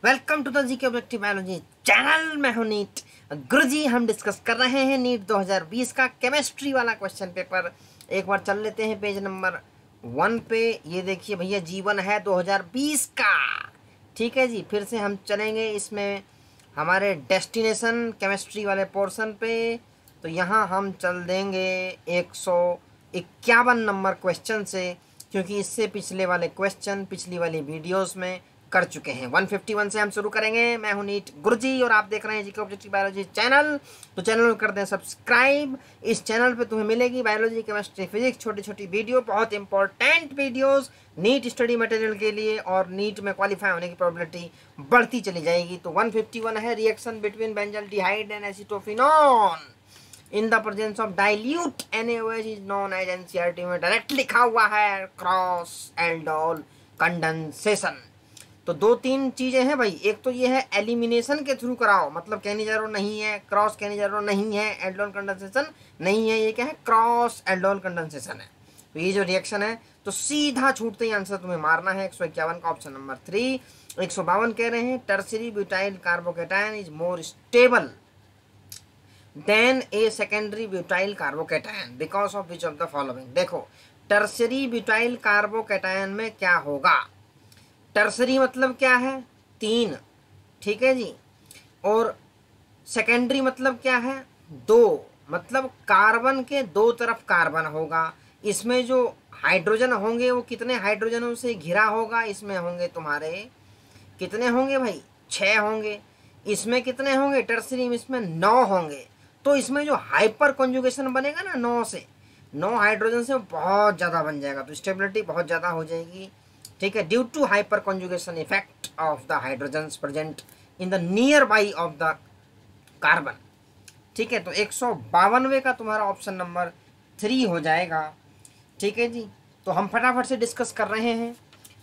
Welcome to the GK objective biology channel. मैं हूं NEET गुरुजी। हम डिस्कस कर रहे हैं नीट 2020 का केमिस्ट्री वाला क्वेश्चन पेपर। एक बार चल लेते हैं पेज नंबर 1 पे। ये देखिए भैया, जीवन है 2020 का। ठीक है जी, फिर से हम चलेंगे इसमें हमारे डेस्टिनेशन केमिस्ट्री वाले पोर्शन पे। तो यहाँ हम चल देंगे 151 नंबर क्वेश्चन से, क्योंकि इससे पिछले वाले क्वेश्चन पिछली वाली वीडियोस में कर चुके हैं। 151 से हम शुरू करेंगे। मैं हूं नीट गुरुजी और आप देख रहे हैं जीके ऑब्जेक्टिव बायोलॉजी चैनल। तो चैनल को कर दें सब्सक्राइब। इस चैनल पे तुम्हें मिलेगी बायोलॉजी, केमिस्ट्री, फिजिक्स, छोटी छोटी वीडियो, बहुत important videos NEET study material के लिए, और नीट में क्वालिफाई होने की प्रोबेबिलिटी बढ़ती चली जाएगी। तो 151 है, reaction between benzaldehyde and acetophenone in the presence of dilute NaOH is known as NCERT में डायरेक्ट लिखा हुआ है क्रॉस एल्डोल कंडेंसेशन। तो दो तीन चीजें हैं भाई। एक तो ये है एलिमिनेशन के थ्रू कराओ, मतलब कैनिजारो नहीं है, क्रॉस कैनिजारो नहीं है, एल्डोल कंडेंसेशन नहीं है। ये क्या है? क्रॉस एल्डोल कंडेंसेशन है। तो ये जो रिएक्शन है, तो सीधा छूटते ही आंसर तुम्हें मारना है 151 का, ऑप्शन नंबर 3। 152 कह रहे हैं tertiary butyl carbocation is more stable then a secondary butyl carbocation because of which of the following. देखो, टर्सरी ब्यूटाइल कार्बोकेटायन में क्या होगा? टर्सरी मतलब क्या है? 3। ठीक है जी। और सेकेंडरी मतलब क्या है? 2। मतलब कार्बन के दो तरफ कार्बन होगा। इसमें जो हाइड्रोजन होंगे वो कितने हाइड्रोजनों से घिरा होगा? इसमें होंगे तुम्हारे कितने होंगे भाई? 6 होंगे। इसमें कितने होंगे? टर्सरी में इसमें 9 होंगे। तो इसमें जो हाइपर कॉन्जुगेशन बनेगा ना 9 से, 9 हाइड्रोजन से बहुत ज़्यादा बन जाएगा, तो स्टेबिलिटी बहुत ज़्यादा हो जाएगी। ठीक है, due to hyperconjugation effect of the hydrogen present in the nearby of the carbon. ठीक है, तो 152वें का तुम्हारा ऑप्शन नंबर 3 हो जाएगा। ठीक है जी। तो हम फटाफट से डिस्कस कर रहे हैं।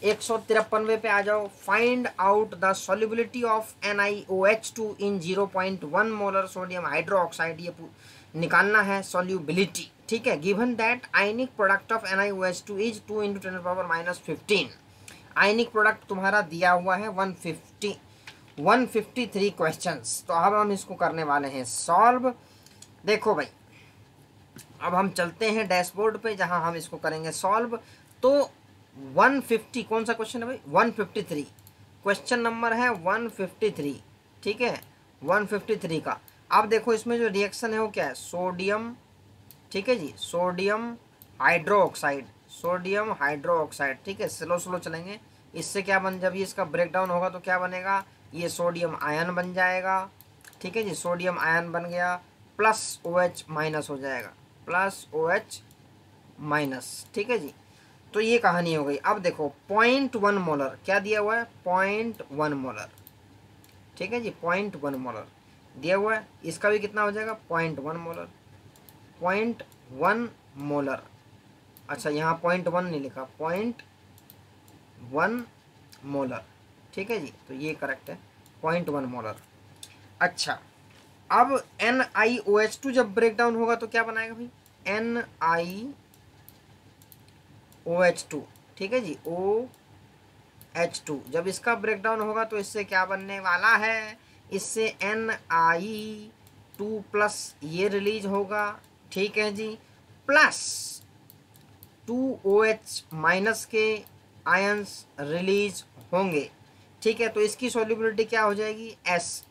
153वें पे आ जाओ। Find out the solubility of NiOH2 in 0.1 molar sodium hydroxide. ये निकालना है सॉल्युबिलिटी। ठीक है, given that ionic product of NiOH2 is 2 × 10⁻⁻15। Ionic product तुम्हारा दिया हुआ है 153 क्वेश्चंस। तो अब हम इसको करने वाले हैं सॉल्व। देखो भाई, अब हम चलते हैं डैशबोर्ड पे, जहां हम इसको करेंगे सॉल्व। तो 150 कौन सा क्वेश्चन है भाई? 153 क्वेश्चन नंबर है 153। ठीक है, 153 का। अब देखो, इसमें जो रिएक्शन है वो क्या है? सोडियम। ठीक है जी, सोडियम हाइड्रोक्साइड, सोडियम हाइड्रोक्साइड। ठीक है, स्लो स्लो चलेंगे। इससे क्या बन, जब ये इसका ब्रेकडाउन होगा तो क्या बनेगा? ये सोडियम आयन बन जाएगा। ठीक है जी, सोडियम आयन बन गया, प्लस OH माइनस हो जाएगा, प्लस OH माइनस। ठीक है जी, तो ये कहानी हो गई। अब देखो 0.1 मोलर क्या दिया हुआ है? 0.1 मोलर। ठीक है जी, 0.1 मोलर दिया हुआ है। इसका भी कितना हो जाएगा? 0.1 मोलर, 0.1 मोलर। अच्छा, यहाँ 0.1 नहीं लिखा, 0.1 मोलर। ठीक है जी, तो ये करेक्ट है, 0.1 मोलर। अच्छा, अब NiOH2 जब ब्रेक डाउन होगा तो क्या बनाएगा भाई? NiOH2। ठीक है जी, OH2 जब इसका ब्रेक डाउन होगा तो इससे क्या बनने वाला है? इससे Na2+ ये रिलीज होगा। ठीक है जी, प्लस 2OH माइनस के आयंस रिलीज होंगे। ठीक है, तो इसकी सॉल्युबिलिटी क्या हो जाएगी? S-।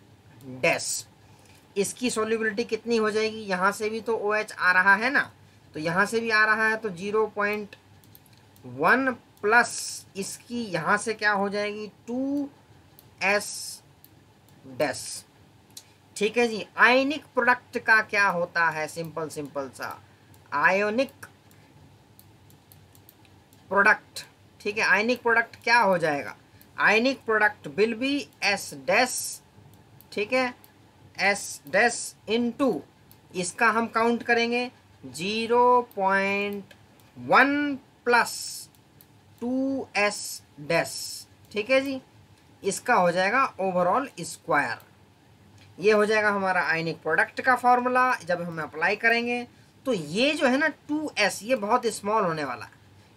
इसकी सॉल्युबिलिटी कितनी हो जाएगी? यहाँ से भी तो OH आ रहा है ना, तो यहाँ से भी आ रहा है, तो 0.1 प्लस इसकी यहाँ से क्या हो जाएगी? 2S-। ठीक है जी। आयनिक प्रोडक्ट का क्या होता है? सिंपल सिंपल सा आयोनिक प्रोडक्ट। ठीक है, आयनिक प्रोडक्ट क्या हो जाएगा? Ionic product will be S-। ठीक है, S- इनटू इसका हम काउंट करेंगे 0.1 प्लस 2S-। ठीक है जी, इसका हो जाएगा ओवरऑल स्क्वायर। ये हो जाएगा हमारा आयनिक प्रोडक्ट का फॉर्मूला। जब हम अप्लाई करेंगे तो ये जो है ना 2S, ये बहुत स्मॉल होने वाला है,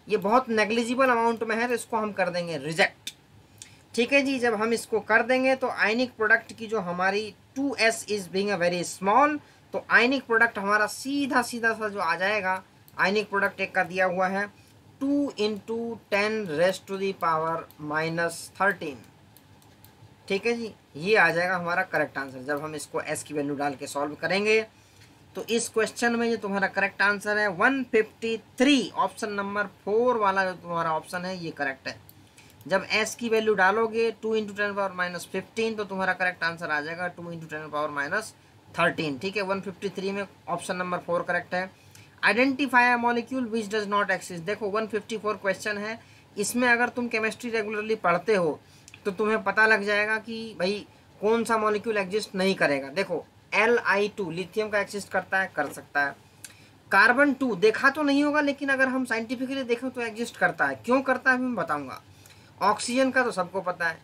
ये बहुत नेग्लिजिबल अमाउंट में है, तो इसको हम कर देंगे रिजेक्ट। ठीक है जी। जब हम इसको कर देंगे तो आयनिक प्रोडक्ट की जो हमारी 2s is being a very small, तो आयनिक प्रोडक्ट हमारा सीधा सीधा सा जो आ जाएगा, आयनिक प्रोडक्ट एक का दिया हुआ है 2 इंटू 10⁻⁻13। ठीक है जी, ये आ जाएगा हमारा करेक्ट आंसर जब हम इसको s की वैल्यू डाल के सॉल्व करेंगे। तो इस क्वेश्चन में जो तुम्हारा करेक्ट आंसर है 153, ऑप्शन नंबर 4 वाला जो तुम्हारा ऑप्शन है ये करेक्ट है। जब s की वैल्यू डालोगे 2 इंटू 10⁻⁻15 तो तुम्हारा करेक्ट आंसर आ जाएगा 2 इंटू 10⁻⁻13। ठीक है, 153 में ऑप्शन नंबर 4 करेक्ट है। Identify a molecule which does not exist. देखो 154 क्वेश्चन है, इसमें अगर तुम केमिस्ट्री रेगुलरली पढ़ते हो तो तुम्हें पता लग जाएगा कि भाई कौन सा मॉलिक्यूल एग्जिस्ट नहीं करेगा। देखो Li2 लिथियम का एग्जिस्ट करता है, कर सकता है। कार्बन 2 देखा तो नहीं होगा, लेकिन अगर हम साइंटिफिकली देखें तो एग्जिस्ट करता है। क्यों करता है मैं बताऊंगा। ऑक्सीजन का तो सबको पता है।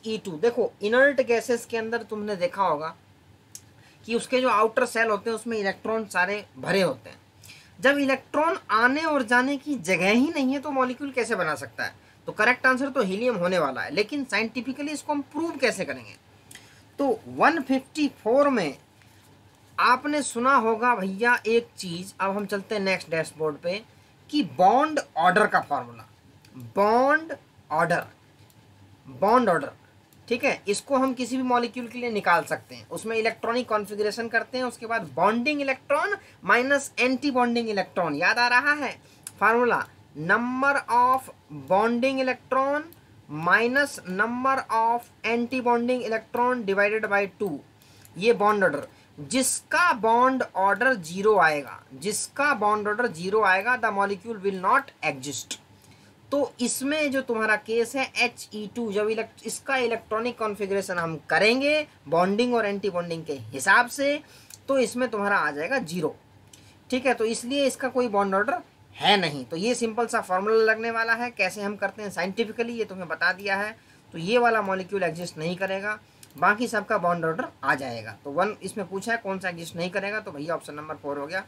He2 देखो इनर्ट गैसेस के अंदर तुमने देखा होगा कि उसके जो आउटर सेल होते हैं उसमें इलेक्ट्रॉन सारे भरे होते हैं। जब इलेक्ट्रॉन आने और जाने की जगह ही नहीं है तो मॉलिक्यूल कैसे बना सकता है। तो करेक्ट आंसर तो हीलियम होने वाला है, लेकिन साइंटिफिकली इसको हम प्रूव कैसे करेंगे। तो 154 में आपने सुना होगा भैया एक चीज। अब हम चलते हैं नेक्स्ट डैशबोर्ड पे कि बॉन्ड ऑर्डर का formula, bond order, bond order. ठीक है, इसको हम किसी भी मॉलिक्यूल के लिए निकाल सकते हैं। उसमें इलेक्ट्रॉनिक कॉन्फ़िगरेशन करते हैं, उसके बाद bonding electron minus anti bonding electron. याद आ रहा है formula, number of bonding electron minus number of anti bonding electron divided by 2। ये बॉन्ड ऑर्डर, जिसका बॉन्ड ऑर्डर 0 आएगा, जिसका बॉन्ड ऑर्डर 0 आएगा the molecule will not exist. तो इसमें जो तुम्हारा केस है He2, जब इसका इलेक्ट्रॉनिक कॉन्फ़िगरेशन हम करेंगे बॉन्डिंग और एंटी बॉन्डिंग के हिसाब से, तो इसमें तुम्हारा आ जाएगा 0। ठीक है, तो इसलिए इसका कोई बॉन्ड ऑर्डर है नहीं। तो ये सिंपल सा फॉर्मूला लगने वाला है। कैसे हम करते हैं साइंटिफिकली ये तुम्हें बता दिया है। तो ये वाला मॉलिक्यूल एग्जिस्ट नहीं करेगा, बाकी सबका बॉन्ड ऑर्डर आ जाएगा। तो 1 इसमें पूछा है कौन सा एग्जिस्ट नहीं करेगा, तो भैया ऑप्शन नंबर 4 हो गया।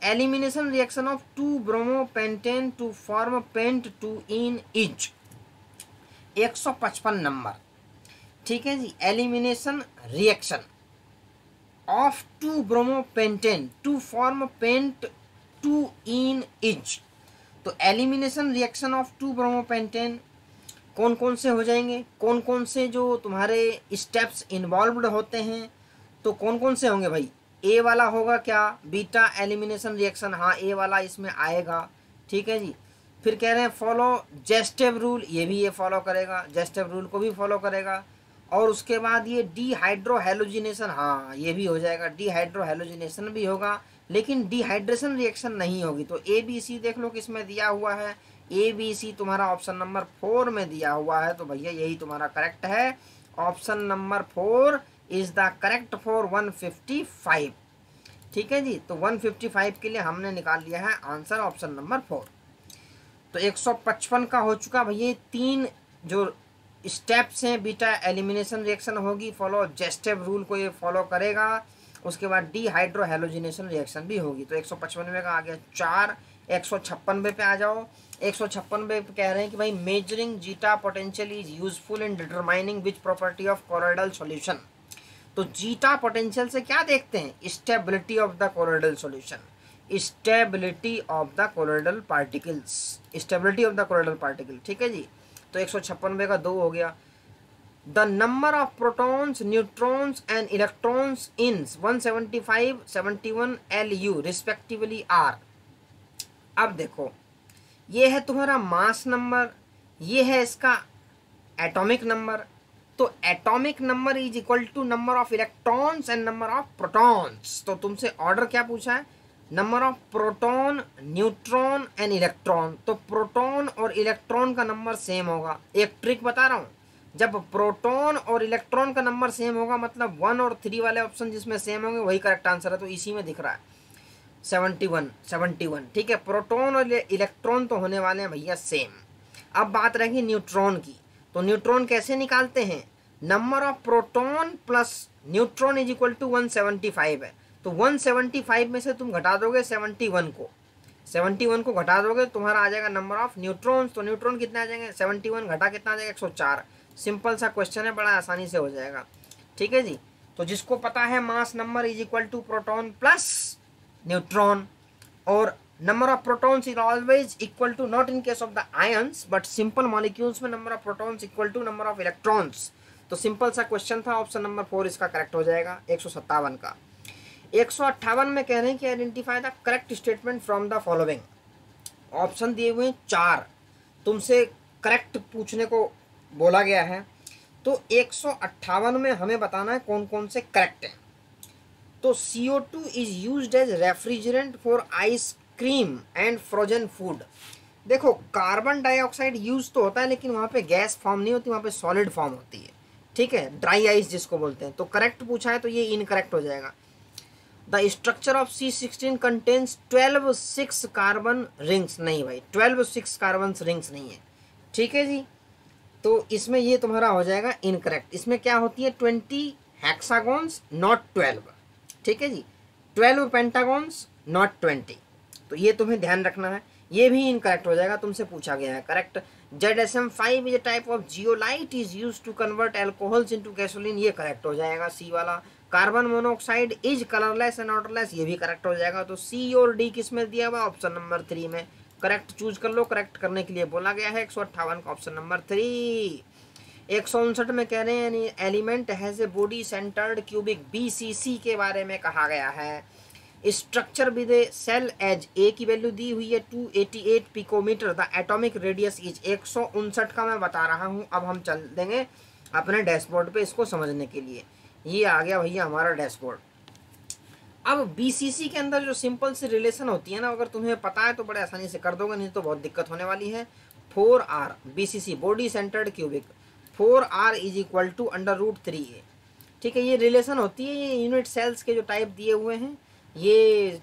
Elimination reaction of 2 bromopentane to form pent 2इन इज 155 नंबर। ठीक है जी, elimination reaction of 2 bromopentane to form pent 2इन इज। तो एलिमिनेशन रिएक्शन ऑफ 2 ब्रोमोपेंटेन कौन कौन से हो जाएंगे, कौन कौन से जो तुम्हारे स्टेप्स इन्वॉल्व्ड होते हैं, तो कौन कौन से होंगे भाई। ए वाला होगा क्या, बीटा एलिमिनेशन रिएक्शन, हाँ ए वाला इसमें आएगा। ठीक है जी, फिर कह रहे हैं फॉलो जेस्टेव रूल, ये भी ये फॉलो करेगा, जेस्टेव रूल को भी फॉलो करेगा। और उसके बाद ये डीहाइड्रोहेलोजिनेशन, हाँ ये भी हो जाएगा, डीहाइड्रोहेलोजिनेशन भी होगा, लेकिन डिहाइड्रेशन रिएक्शन नहीं होगी। तो ए बी सी देख लो किसमें दिया हुआ है, ए बी सी तुम्हारा ऑप्शन नंबर 4 में दिया हुआ है। तो भैया यही तुम्हारा करेक्ट है, option number 4 is the correct for 155। ठीक है जी, तो 155 के लिए हमने निकाल लिया है आंसर ऑप्शन नंबर 4। तो 155 का हो चुका भैया। 3 जो स्टेप्स हैं, बीटा एलिमिनेशन रिएक्शन होगी, फॉलो जेस्टेव रूल को ये फॉलो करेगा, उसके बाद डीहाइड्रोहेलोजिनेशन रिएक्शन भी होगी। तो 155 का आ गया 4। 156 पे आ जाओ। 156 पे कह रहे हैं कि भाई measuring zeta potential is useful in determining which property of colloidal solution. तो जीटा पोटेंशियल से क्या देखते हैं, stability of the colloidal solution, stability of the colloidal particles, stability of the colloidal particle. ठीक है जी, तो 156 का 2 हो गया। The number of protons, neutrons and electrons in 175, 71 Lu respectively are. अब देखो ये है तुम्हारा मास नंबर, ये है इसका एटॉमिक नंबर। तो atomic number is equal to number of electrons and number of protons. तो तुमसे ऑर्डर क्या पूछा है, number of proton, neutron and electron. तो प्रोटॉन और इलेक्ट्रॉन का नंबर सेम होगा। एक ट्रिक बता रहा हूँ, जब प्रोटॉन और इलेक्ट्रॉन का नंबर सेम होगा मतलब 1 और 3 वाले ऑप्शन जिसमें सेम होंगे वही करेक्ट आंसर है। तो इसी में दिख रहा है 71। ठीक है, प्रोटॉन और इलेक्ट्रॉन तो होने वाले हैं भैया सेम। अब बात रहेगी न्यूट्रॉन की। तो न्यूट्रॉन कैसे निकालते हैं, number of proton plus neutron is equal to 175 है। तो 175 में से तुम घटा दोगे 71 को घटा दोगे, तुम्हारा आ जाएगा नंबर ऑफ न्यूट्रॉन्स। तो न्यूट्रॉन कितने आ जाएंगे, 71 घटा कितना आ जाएगा 104। सिंपल सा क्वेश्चन है, बड़ा आसानी से हो जाएगा। ठीक है जी। तो जिसको पता है mass number is equal to proton plus neutron, और number of protons is always equal to, not in case of the ions but simple molecules में number of protons equal to number of electrons. तो simple सा question था, option number 4 इसका correct हो जाएगा 157 का। 158 में कह रहे हैं कि identify the correct statement from the following. Option दिए हुए 4, तुमसे करेक्ट पूछने को बोला गया है। तो 158 में हमें बताना है कौन कौन से करेक्ट है। तो CO2 is used as refrigerant for ice cream and frozen food. देखो कार्बन डाइऑक्साइड यूज तो होता है लेकिन वहाँ पे गैस फॉर्म नहीं होती, वहाँ पे सॉलिड फॉर्म होती है। ठीक है, ड्राई आइस जिसको बोलते हैं। तो करेक्ट पूछा है तो ये इनकरेक्ट हो जाएगा। The structure of C16 contains 12 6 carbon rings. नहीं भाई, 12 6 कार्बन रिंग्स नहीं है। ठीक है जी। तो इसमें ये तुम्हारा हो जाएगा इनकरेक्ट। इसमें क्या होती है 20 हेक्सागोन्स नॉट 12। ठीक है जी, 12 पेंटागोन्स नॉट 20। तो ये तुम्हें ध्यान रखना है, ये भी इनकरेक्ट हो जाएगा, तुमसे पूछा गया है। Correct. ZSM5 is a type of zeolite is used to convert alcohols into gasoline. ये करेक्ट हो जाएगा सी वाला। Carbon monoxide is colourless and odourless, ये भी करेक्ट हो जाएगा। तो C और D किस में दिया हुआ, ऑप्शन नंबर 3 में। करेक्ट चूज कर लो, करेक्ट करने के लिए बोला गया है 158 का ऑप्शन नंबर 3। 159 में कह रहे हैं element has a body centered cubic BCC के बारे में कहा गया है। Structure with a cell edge a की वैल्यू दी हुई है 288 picometer. The atomic radius is 159 का मैं बता रहा हूँ। अब हम चल देंगे अपने डैशबोर्ड पे इसको समझने के लिए। ये आ गया भैया हमारा डैशबोर्ड। अब BCC के अंदर जो सिंपल सी रिलेशन होती है ना, अगर तुम्हें पता है तो बड़े आसानी से कर दोगे, नहीं तो बहुत दिक्कत होने वाली है। 4R BCC body centered cubic, 4R is equal to √3A। ठीक है, ये रिलेशन होती है। ये यूनिट सेल्स के जो टाइप दिए हुए हैं, ये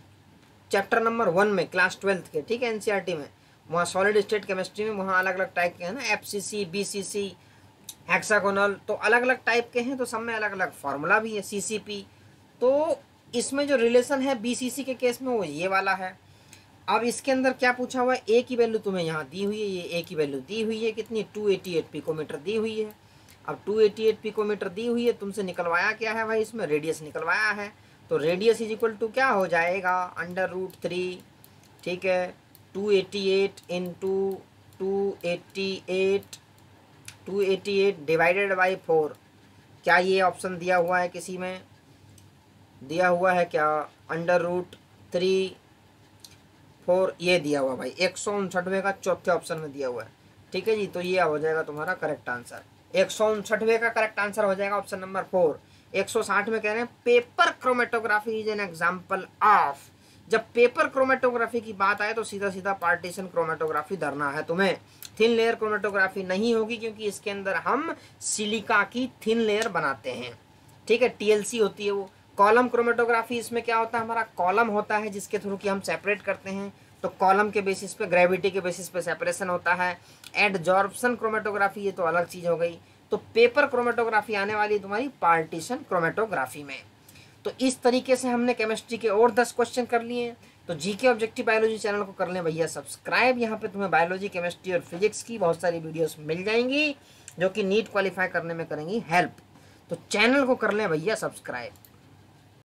चैप्टर नंबर 1 में क्लास 12th के, ठीक है, NCERT में, वहाँ सॉलिड स्टेट केमिस्ट्री में वहाँ अलग अलग टाइप के हैं ना, FCC BCC हेक्सागोनल, तो अलग अलग टाइप के हैं। तो सब में अलग अलग फार्मूला भी है CCP। तो इसमें जो रिलेशन है BCC के केस में वो ये वाला है। अब इसके अंदर क्या पूछा हुआ है, ए की वैल्यू तुम्हें यहाँ दी हुई है, ये ए की वैल्यू दी हुई है कितनी, 288 पिकोमीटर दी हुई है। अब 288 पिकोमीटर दी हुई है, तुमसे निकलवाया क्या है भाई, इसमें रेडियस निकलवाया है। तो रेडियस इज इक्वल टू क्या हो जाएगा, √3। ठीक है, 288 इंटू 288 डिवाइडेड बाई 4। क्या ये ऑप्शन दिया हुआ है, किसी में दिया हुआ है क्या, √3 4 ये दिया हुआ भाई 159वें का चौथे ऑप्शन में दिया हुआ है। ठीक है जी। तो ये हो जाएगा तुम्हारा करेक्ट आंसर। 159वें का करेक्ट आंसर हो जाएगा ऑप्शन नंबर 4। 160 में कह रहे हैं paper chromatography is an example of. जब पेपर क्रोमेटोग्राफी की बात आए तो सीधा सीधा पार्टीशन क्रोमेटोग्राफी धरना है तुम्हें। थिन लेयर क्रोमेटोग्राफी नहीं होगी क्योंकि इसके अंदर हम सिलिका की थिन लेयर बनाते हैं। ठीक है, TLC होती है वो। कॉलम क्रोमेटोग्राफी, इसमें क्या होता है, हमारा कॉलम होता है जिसके थ्रू कि हम सेपरेट करते हैं। तो कॉलम के बेसिस पे, ग्रेविटी के बेसिस पे सेपरेशन होता है। एडजॉर्प्शन क्रोमेटोग्राफी ये तो अलग चीज़ हो गई। तो पेपर क्रोमेटोग्राफी आने वाली तुम्हारी पार्टीशन क्रोमेटोग्राफी में। तो इस तरीके से हमने केमिस्ट्री के और 10 क्वेश्चन कर लिए। तो GK ऑब्जेक्टिव बायोलॉजी चैनल को कर लें भैया सब्सक्राइब। यहाँ पे तुम्हें बायोलॉजी, केमिस्ट्री और फिजिक्स की बहुत सारी वीडियोस मिल जाएंगी जो कि नीट क्वालिफाई करने में करेंगी हेल्प। तो चैनल को कर लें भैया सब्सक्राइब।